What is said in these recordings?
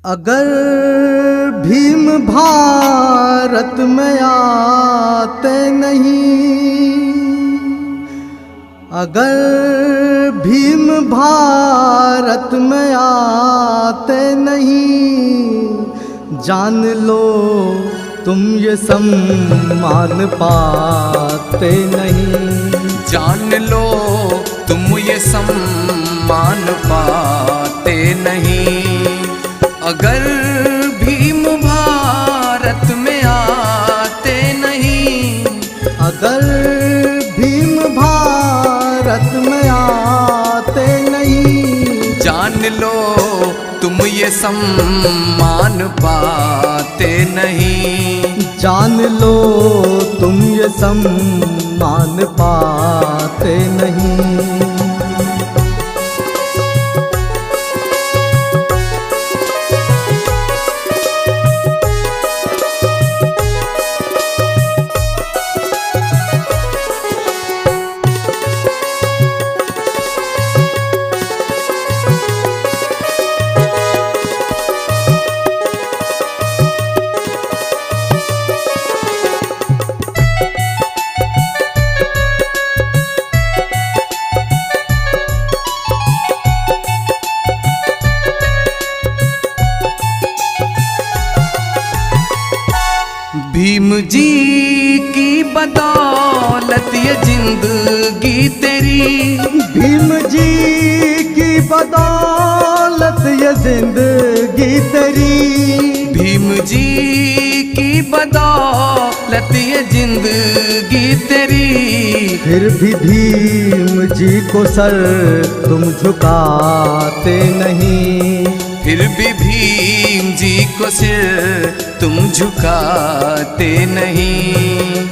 अगर भीम भारत में आते नहीं, अगर भीम भारत में आते नहीं, जान लो तुम ये सम्मान पाते नहीं। जान लो तुम ये सम्मान पाते नहीं। अगर भीम भारत में आते नहीं, अगर भीम भारत में आते नहीं, जान लो तुम ये सम्मान पाते नहीं। जान लो तुम ये सम्मान पाते नहीं। भीम जी की बदौलत ये जिंदगी तेरी, भीम जी की बदौलत ये जिंदगी तेरी, भीम जी की बदौलत ये जिंदगी तेरी। फिर भी भीम जी को सर तुम झुकाते नहीं, फिर भी भीम जी को सिर तुम झुकाते नहीं।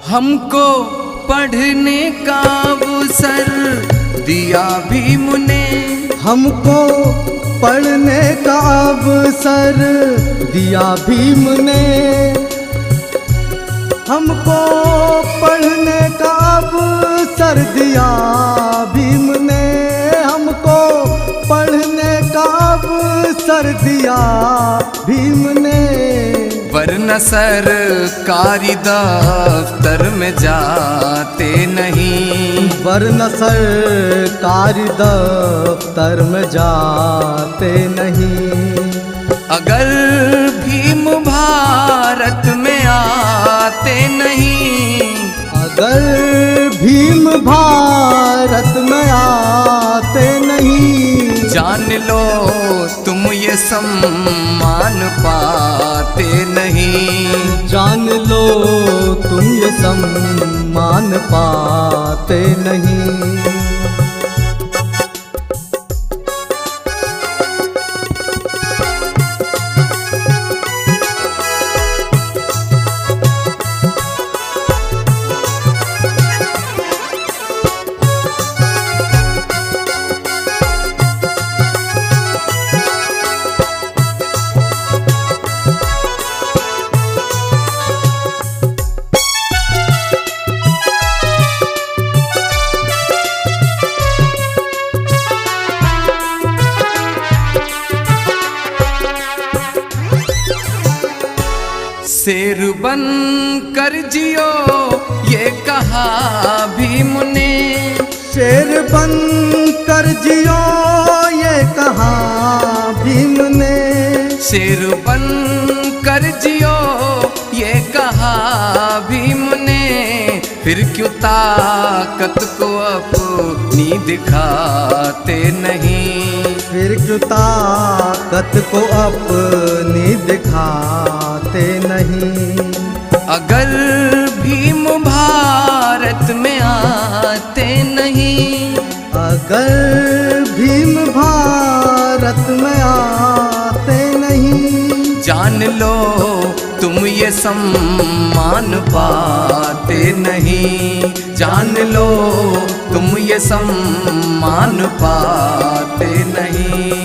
हमको पढ़ने का अवसर दिया भीम ने, हमको पढ़ने का अवसर दिया भीम ने, हमको पढ़ने का अवसर दिया भीम ने, हमको पढ़ने का अवसर दिया भीम ने। वरना सरकारी दफ्तर में जाते नहीं, वरना सरकारी दफ्तर में जाते नहीं। अगर भीम भारत में आते नहीं, अगर भीम भारत में आते नहीं, जान लो तुम ये सम्मान पाते नहीं। जान लो तुम ये सम्मान पाते नहीं। शेर बन कर जियो ये कहा भीम ने, शेर बन कर जियो ये कहा भीम ने, शेर बन कर जियो ये कहा भीम ने। फिर क्यों ताकत को अपनी दिखाते नहीं, फिर क्यों ताकत को अपनी दिखाते नहीं। अगर भीम भारत में आते नहीं, अगर भीम भारत में आते नहीं, जान लो तुम ये सम्मान पाते नहीं, जान लो तुम ये सम्मान पाते नहीं।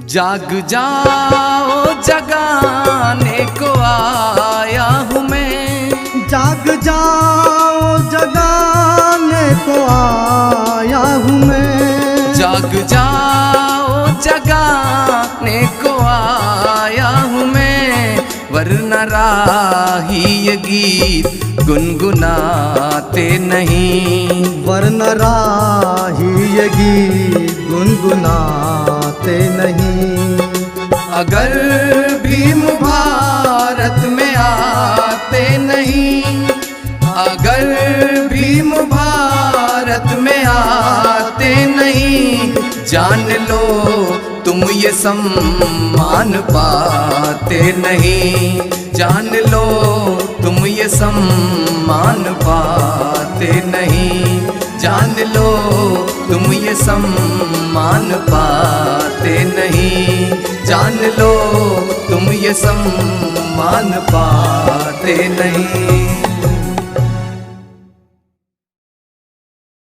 जाग जाओ जगाने को आया हूँ मैं, जाग जाओ जगाने को आया हूँ मैं, जाग जाओ जगाने को आया हूँ मैं, वरना राही ये गीत गुनगुनाते नहीं, वरना राही ये गीत गुनगुनाते नहीं। अगर भीम भारत में आते नहीं, अगर भीम भारत में आते नहीं, जान लो तुम ये सम्मान पाते नहीं, जान लो तुम ये सम्मान पाते नहीं, जान लो तुम ये सम्मान पाते नहीं, जान लो तुम ये सम्मान पाते नहीं।